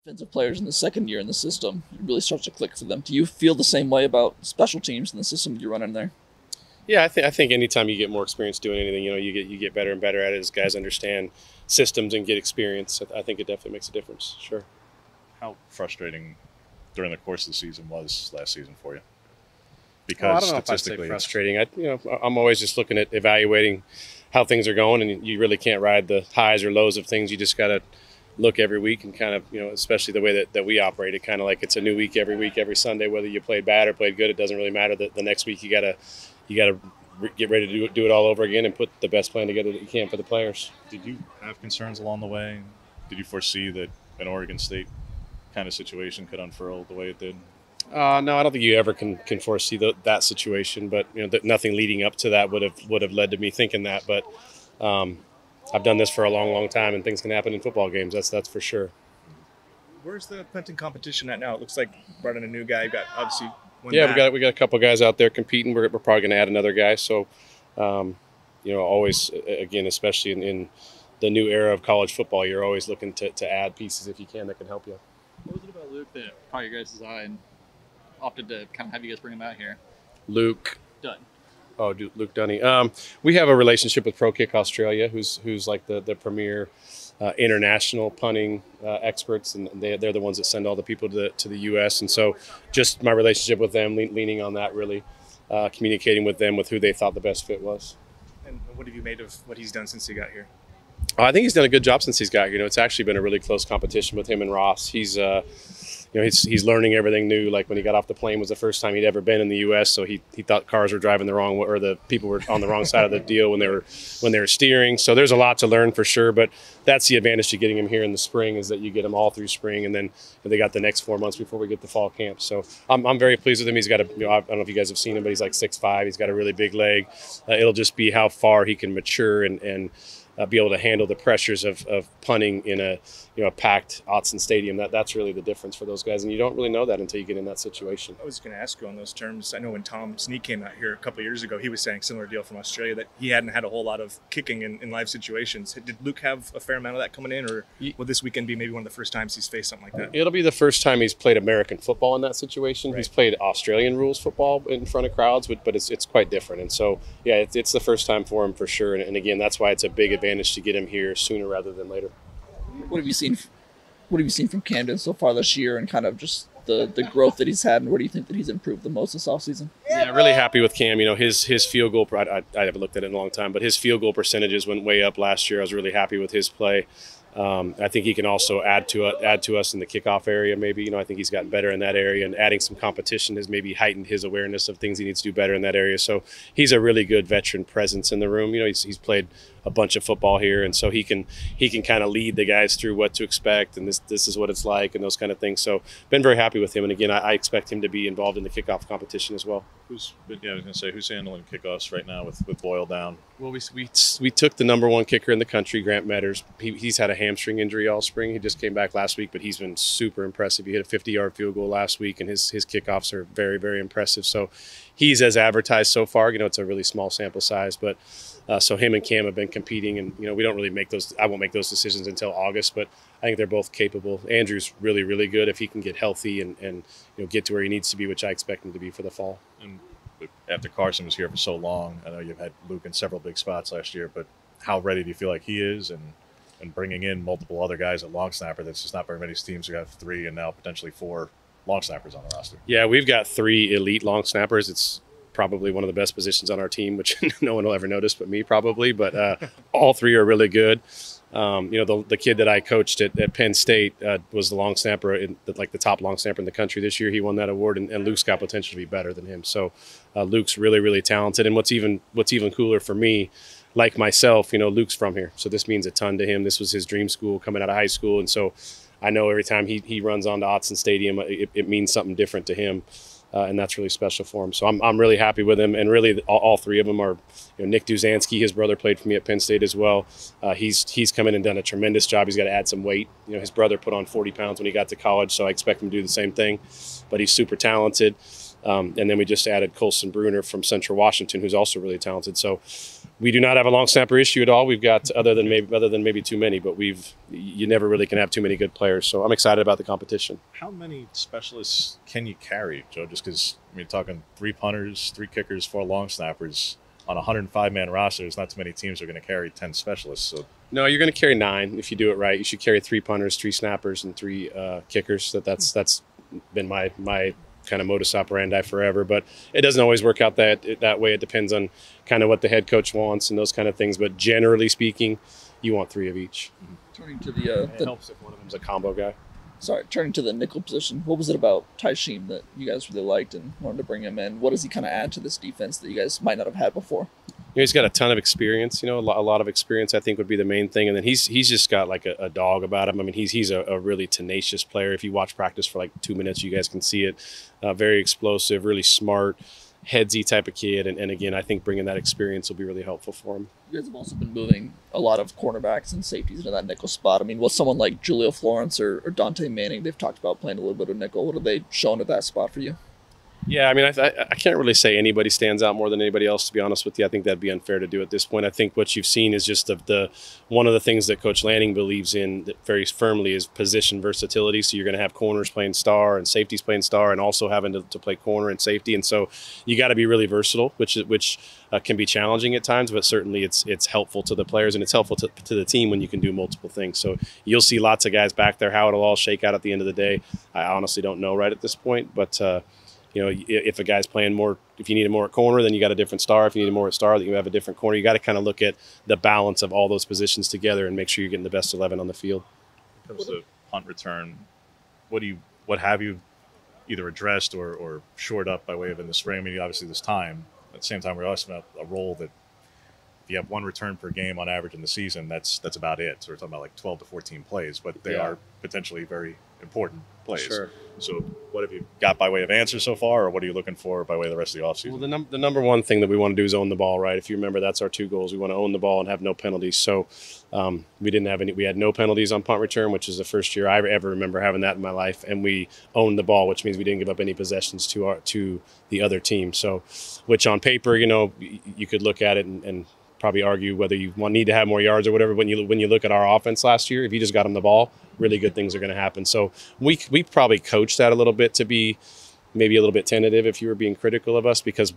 Defensive players in the second year in the system, it really starts to click for them. Do you feel the same way about special teams in the system you run in there? Yeah, I think anytime you get more experience doing anything, you get better and better at it as guys understand systems and get experience. I think it definitely makes a difference. Sure. How frustrating during the course of the season was last season for you? Well, I Because don't know if I'd say statistically, frustrating. I'm always just looking at evaluating how things are going, and you really can't ride the highs or lows of things. You just got to look every week and kind of, especially the way that we operate it, kind of like it's a new week, every Sunday, whether you played bad or played good, it doesn't really matter. The next week you gotta get ready to do it all over again and put the best plan together that you can for the players. did you have concerns along the way? Did you foresee that an Oregon State kind of situation could unfurl the way it did? No, I don't think you ever can foresee that situation, but that nothing leading up to that would have led to me thinking that. But I've done this for a long time, and things can happen in football games. That's for sure. Where's the punting competition at now? It looks like brought in a new guy. You've got obviously one Yeah, back. we got a couple guys out there competing. We're probably going to add another guy. So, always again, especially in the new era of college football, you're always looking to add pieces if you can that can help you. What was it about Luke that caught your guys' eye and opted to kind of have you guys bring him out here? Luke. Done. Oh, Luke Dunny. We have a relationship with Pro Kick Australia, who's like the premier international punting experts, and they're the ones that send all the people to the U.S. And so, just my relationship with them, leaning on that, really communicating with them with who they thought the best fit was. And what have you made of what he's done since he got here? I think he's done a good job since he's got here. It's actually been a really close competition with him and Ross. He's he's learning everything new. Like when he got off the plane was the first time he'd ever been in the U.S. So he thought cars were driving the wrong way, or the people were on the wrong side of the deal when they were steering. So there's a lot to learn for sure. But that's the advantage to getting him here in the spring, is that you get him all through spring, and then they got the next 4 months before we get to fall camp. So I'm very pleased with him. He's got I don't know if you guys have seen him, but he's like 6'5". He's got a really big leg. It'll just be how far he can mature and be able to handle the pressures of punting in a packed Autzen Stadium. That's really the difference for those guys, and you don't really know that until you get in that situation. I was going to ask you on those terms. I know when Tom Sneak came out here a couple of years ago, he was saying similar deal from Australia, that he hadn't had a whole lot of kicking in live situations. Did Luke have a fair amount of that coming in, or will this weekend be maybe one of the first times he's faced something like that? It'll be the first time he's played American football in that situation. Right. He's played Australian rules football in front of crowds, but it's quite different. And so, yeah, it's the first time for him for sure. And again, that's why it's a big advantage to get him here sooner rather than later. What have you seen? What have you seen from Camden so far this year, and kind of just the growth that he's had, and where do you think that he's improved the most this offseason? Yeah, really happy with Cam. His field goal, I haven't looked at it in a long time, but his field goal percentages went way up last year. I was really happy with his play. I think he can also add to us in the kickoff area. Maybe I think he's gotten better in that area, and adding some competition has maybe heightened his awareness of things he needs to do better in that area. So he's a really good veteran presence in the room. He's played a bunch of football here, and so he can kind of lead the guys through what to expect, and this is what it's like, and those kind of things. So been very happy with him, and again, I expect him to be involved in the kickoff competition as well. I was going to say, who's handling kickoffs right now with Boyle down? Well, we took the number one kicker in the country, Grant Metters. He's had a hamstring injury all spring. He just came back last week, but he's been super impressive. He hit a 50-yard field goal last week, and his kickoffs are very, very impressive. So he's as advertised so far. It's a really small sample size, but so him and Cam have been competing, and we don't really make those. I won't make those decisions until August, but I think they're both capable. Andrew's really, really good if he can get healthy and get to where he needs to be, which I expect him to be for the fall. And after Carson was here for so long, I know you've had Luke in several big spots last year, but how ready do you feel like he is, and bringing in multiple other guys at long snapper? That's just not very many teams who have 3 and now potentially 4 long snappers on the roster. Yeah, we've got 3 elite long snappers. It's probably one of the best positions on our team, which no one will ever notice but me probably, but all 3 are really good. The kid that I coached at Penn State was the long snapper, the top long snapper in the country this year. He won that award, and Luke's got potential to be better than him. So Luke's really, really talented. And what's even cooler for me, like myself, Luke's from here, so this means a ton to him. This was his dream school coming out of high school, and so I know every time he runs onto Autzen Stadium, it means something different to him. And that's really special for him. So I'm really happy with him. And really, all 3 of them are, Nick Duzansky, his brother, played for me at Penn State as well. He's come in and done a tremendous job. He's got to add some weight. His brother put on 40 pounds when he got to college, so I expect him to do the same thing. But he's super talented. And then we just added Colson Bruner from Central Washington, who's also really talented. So We do not have a long snapper issue at all. We've got other than maybe too many, but you never really can have too many good players. So I'm excited about the competition. How many specialists can you carry, Joe? Just because you're talking 3 punters, 3 kickers, 4 long snappers on a 105-man roster. There's not too many teams that are going to carry 10 specialists. So no, you're going to carry 9 if you do it right. You should carry 3 punters, 3 snappers, and 3 kickers. That's been my kind of modus operandi forever, but it doesn't always work out that way. It depends on kind of what the head coach wants and those kind of things, but generally speaking, you want 3 of each. Turning to the it helps if one of them's a combo guy. Turning to the nickel position, what was it about Taishim that you guys really liked and wanted to bring him in? What does he kind of add to this defense that you guys might not have had before? He's got a ton of experience, a lot of experience, I think, would be the main thing. And then he's just got like a dog about him. I mean, he's a really tenacious player. If you watch practice for like 2 minutes, you guys can see it. Very explosive, really smart, headsy type of kid. And again, I think bringing that experience will be really helpful for him. You guys have also been moving a lot of cornerbacks and safeties into that nickel spot. I mean, with someone like Julio Florence or Dante Manning, they've talked about playing a little bit of nickel. What have they shown at that spot for you? Yeah, I mean, I can't really say anybody stands out more than anybody else, to be honest with you. I think that'd be unfair to do at this point. I think what you've seen is just one of the things that Coach Lanning believes in that very firmly is position versatility. So you're going to have corners playing star and safeties playing star and also having to play corner and safety. And so you got to be really versatile, which can be challenging at times, but certainly it's helpful to the players and it's helpful to the team when you can do multiple things. So you'll see lots of guys back there. How it'll all shake out at the end of the day, I honestly don't know right at this point, but if a guy's playing more, if you need him more at corner, then you got a different star. If you need him more at star, then you have a different corner. You got to kind of look at the balance of all those positions together and make sure you're getting the best 11 on the field. When it comes to punt return, what have you either addressed or shored up by way of in the spring? I mean, obviously this time. At the same time, we're also about a role that if you have 1 return per game on average in the season, that's about it. So we're talking about like 12 to 14 plays, but they are potentially very important plays. Sure. So what have you got by way of answers so far, or what are you looking for by way of the rest of the offseason? Well, the number one thing that we want to do is own the ball, right? If you remember, that's our 2 goals. We want to own the ball and have no penalties. So we had no penalties on punt return, which is the first year I ever remember having that in my life. And we owned the ball, which means we didn't give up any possessions to the other team. So, which on paper, you could look at it and probably argue whether you need to have more yards or whatever. When you look at our offense last year, if you just got them the ball, really good things are going to happen. So we probably coached that a little bit to be maybe a little bit tentative if you were being critical of us, because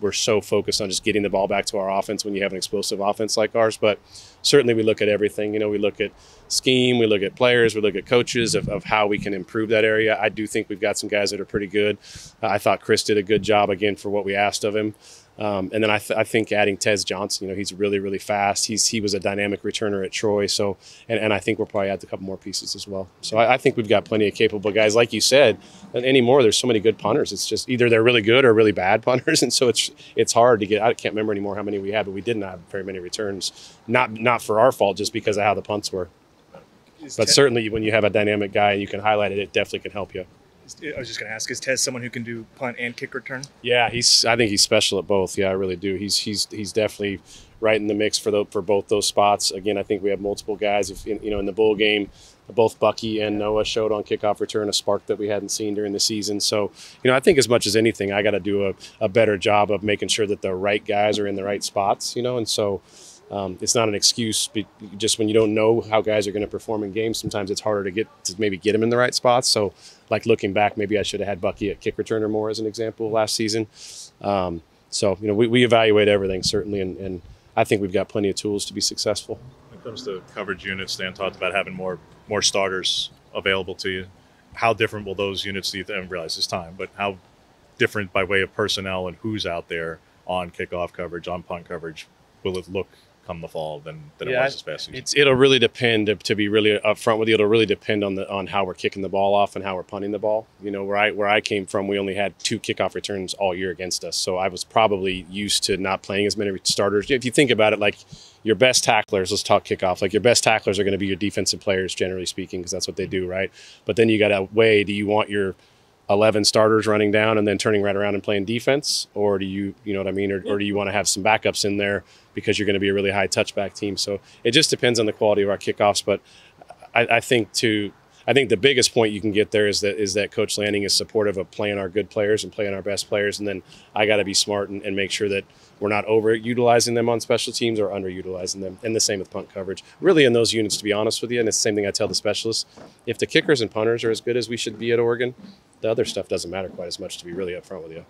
we're so focused on just getting the ball back to our offense when you have an explosive offense like ours. But certainly we look at everything. We look at scheme, we look at players, we look at coaches of how we can improve that area. I do think we've got some guys that are pretty good. I thought Chris did a good job, again, for what we asked of him. And then I think adding Tez Johnson, he's really, really fast. He was a dynamic returner at Troy. So, and I think we'll probably add a couple more pieces as well. So I think we've got plenty of capable guys. Like you said, and anymore, there's so many good punters. It's just either they're really good or really bad punters. And so it's hard to get. I can't remember anymore how many we had, but we didn't have very many returns. Not for our fault, just because of how the punts were. But certainly when you have a dynamic guy and you can highlight it, it definitely can help you. I was just going to ask, is Tez someone who can do punt and kick return? Yeah, I think he's special at both. Yeah, I really do. He's definitely right in the mix for both those spots. Again, I think we have multiple guys. In the bowl game, both Bucky and Noah showed on kickoff return a spark that we hadn't seen during the season. So, I think as much as anything, I got to do a better job of making sure that the right guys are in the right spots. And so. It's not an excuse. Just when you don't know how guys are going to perform in games, sometimes it's harder to maybe get them in the right spots. So, like looking back, maybe I should have had Bucky at kick returner more as an example last season. We evaluate everything certainly, and I think we've got plenty of tools to be successful. When it comes to coverage units, Dan talked about having more starters available to you. How different will those units, do you think? I realize it's time, but how different by way of personnel and who's out there on kickoff coverage, on punt coverage, will it look come the fall than it was this past season? It'll really depend. To be really upfront with you, it'll really depend on how we're kicking the ball off and how we're punting the ball. Where I came from, we only had 2 kickoff returns all year against us, so I was probably used to not playing as many starters. If you think about it, like your best tacklers, let's talk kickoff. Like your best tacklers are going to be your defensive players, generally speaking, because that's what they do, right? But then you got to weigh: do you want your 11 starters running down and then turning right around and playing defense, or do you know what I mean, or do you want to have some backups in there because you're going to be a really high touchback team? So it just depends on the quality of our kickoffs. But I think I think the biggest point you can get there is that Coach Lanning is supportive of playing our good players and playing our best players, and then I got to be smart and make sure that we're not overutilizing them on special teams or underutilizing them. And the same with punt coverage. Really in those units, to be honest with you, and it's the same thing I tell the specialists, if the kickers and punters are as good as we should be at Oregon, the other stuff doesn't matter quite as much, to be really upfront with you.